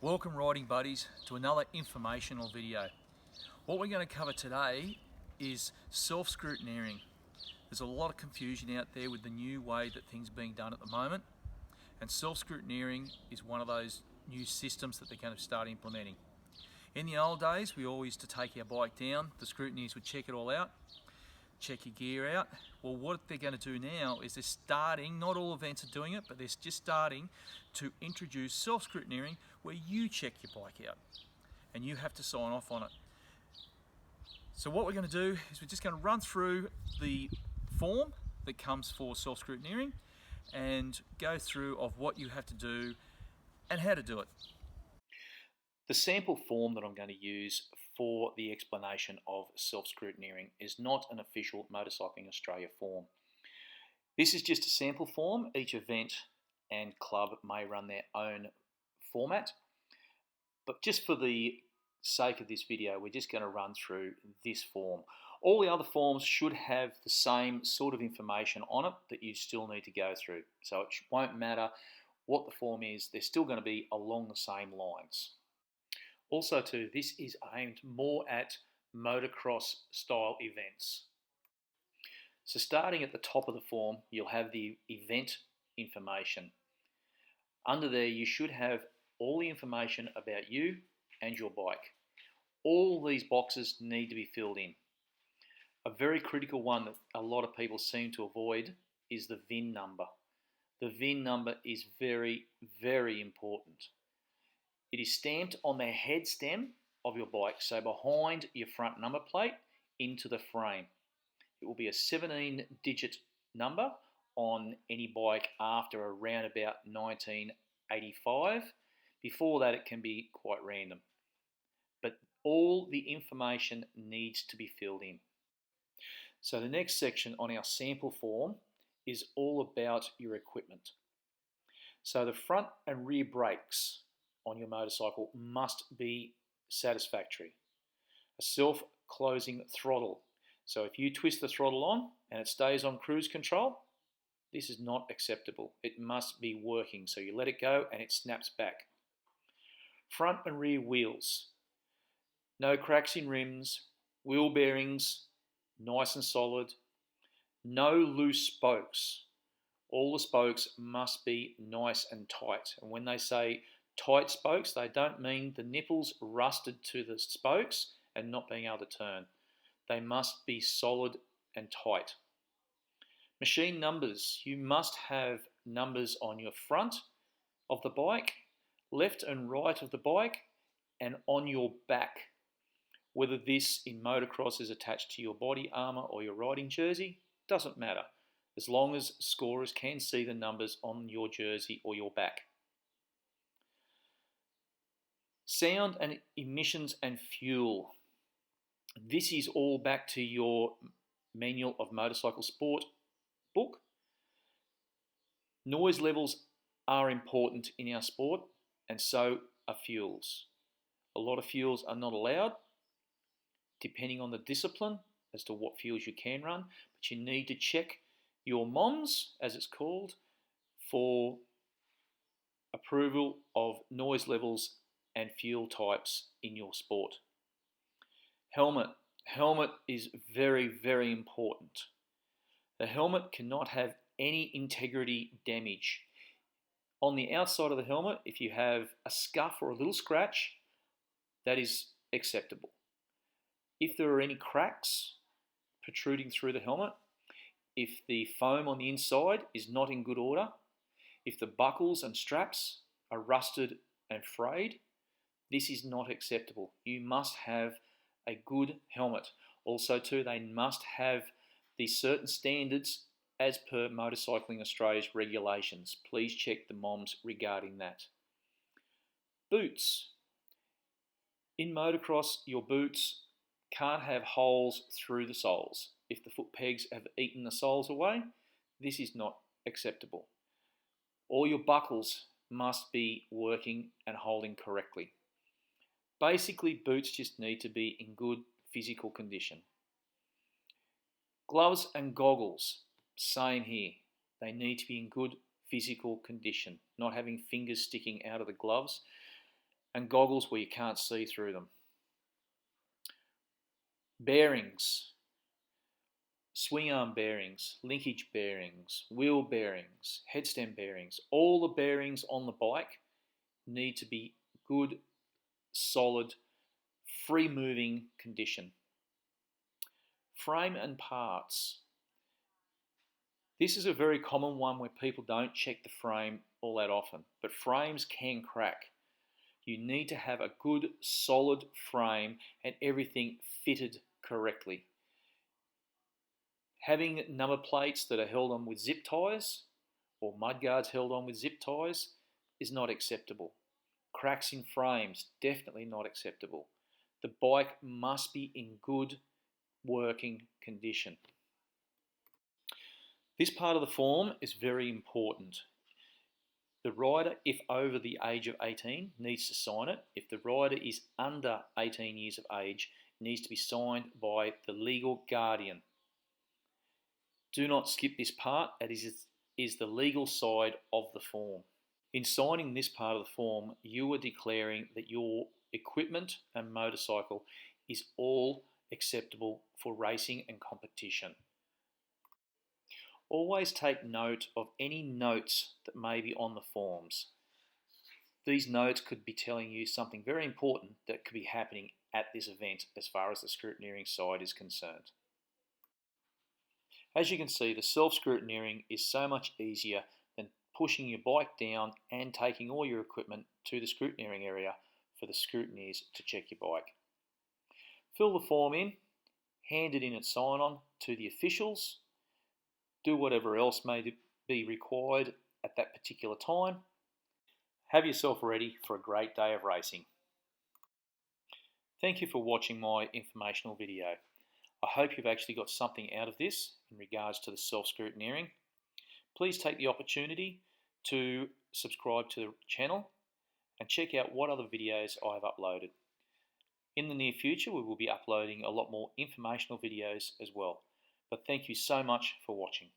Welcome riding buddies to another informational video. What we're going to cover today is self-scrutineering. There's a lot of confusion out there with the new way that things are being done at the moment, and self-scrutineering is one of those new systems that they're going to start implementing. In the old days, we always used to take our bike down, the scrutineers would check it all out, check your gear out. Well, what they're going to do now is they're starting, not all events are doing it, but they're just starting to introduce self-scrutineering where you check your bike out and you have to sign off on it. So what we're going to do is we're just going to run through the form that comes for self-scrutineering and go through of what you have to do and how to do it. The sample form that I'm going to use for the explanation of self-scrutineering is not an official Motorcycling Australia form. This is just a sample form. Each event and club may run their own format, but just for the sake of this video, we're just going to run through this form. All the other forms should have the same sort of information on it that you still need to go through. So it won't matter what the form is, they're still going to be along the same lines. Also too, this is aimed more at motocross style events. So starting at the top of the form, you'll have the event information. Under there, you should have all the information about you and your bike. All these boxes need to be filled in. A very critical one that a lot of people seem to avoid is the VIN number. The VIN number is very, very important. It is stamped on the head stem of your bike, so behind your front number plate into the frame. It will be a 17-digit number on any bike after around about 1985. Before that, it can be quite random. But all the information needs to be filled in. So the next section on our sample form is all about your equipment. So the front and rear brakes on your motorcycle must be satisfactory. A self-closing throttle. So if you twist the throttle on and it stays on cruise control, this is not acceptable. It must be working. So you let it go and it snaps back. Front and rear wheels. No cracks in rims, wheel bearings, nice and solid. No loose spokes. All the spokes must be nice and tight. And when they say tight spokes, they don't mean the nipples rusted to the spokes and not being able to turn. They must be solid and tight. Machine numbers. You must have numbers on your front of the bike, left and right of the bike, and on your back. Whether this in motocross is attached to your body armour or your riding jersey, doesn't matter, as long as scorers can see the numbers on your jersey or your back. Sound and emissions and fuel. This is all back to your Manual of Motorcycle Sport book. Noise levels are important in our sport, and so are fuels. A lot of fuels are not allowed, depending on the discipline as to what fuels you can run, but you need to check your MOMS, as it's called, for approval of noise levels and fuel types in your sport. Helmet. Helmet is very, very important. The helmet cannot have any integrity damage. On the outside of the helmet, if you have a scuff or a little scratch, that is acceptable. If there are any cracks protruding through the helmet, if the foam on the inside is not in good order, if the buckles and straps are rusted and frayed, this is not acceptable. You must have a good helmet. Also too, they must have the certain standards as per Motorcycling Australia's regulations. Please check the MOMS regarding that. Boots. In motocross, your boots can't have holes through the soles. If the foot pegs have eaten the soles away, this is not acceptable. All your buckles must be working and holding correctly. Basically, boots just need to be in good physical condition. Gloves and goggles, same here. They need to be in good physical condition, not having fingers sticking out of the gloves and goggles where you can't see through them. Bearings, swing arm bearings, linkage bearings, wheel bearings, headstand bearings. All the bearings on the bike need to be good, solid, free moving condition. Frame and parts. This is a very common one where people don't check the frame all that often, but frames can crack. You need to have a good solid frame and everything fitted correctly. Having number plates that are held on with zip ties or mudguards held on with zip ties is not acceptable. Cracks in frames, definitely not acceptable. The bike must be in good working condition. This part of the form is very important. The rider, if over the age of 18, needs to sign it. If the rider is under 18 years of age, it needs to be signed by the legal guardian. Do not skip this part. It is the legal side of the form. In signing this part of the form, you are declaring that your equipment and motorcycle is all acceptable for racing and competition. Always take note of any notes that may be on the forms. These notes could be telling you something very important that could be happening at this event as far as the scrutineering side is concerned. As you can see, the self-scrutineering is so much easier than pushing your bike down and taking all your equipment to the scrutineering area for the scrutineers to check your bike. Fill the form in, hand it in at sign-on to the officials, do whatever else may be required at that particular time. Have yourself ready for a great day of racing. Thank you for watching my informational video. I hope you've actually got something out of this in regards to the self-scrutineering. Please take the opportunity to subscribe to the channel and check out what other videos I've uploaded. In the near future, we will be uploading a lot more informational videos as well. But thank you so much for watching.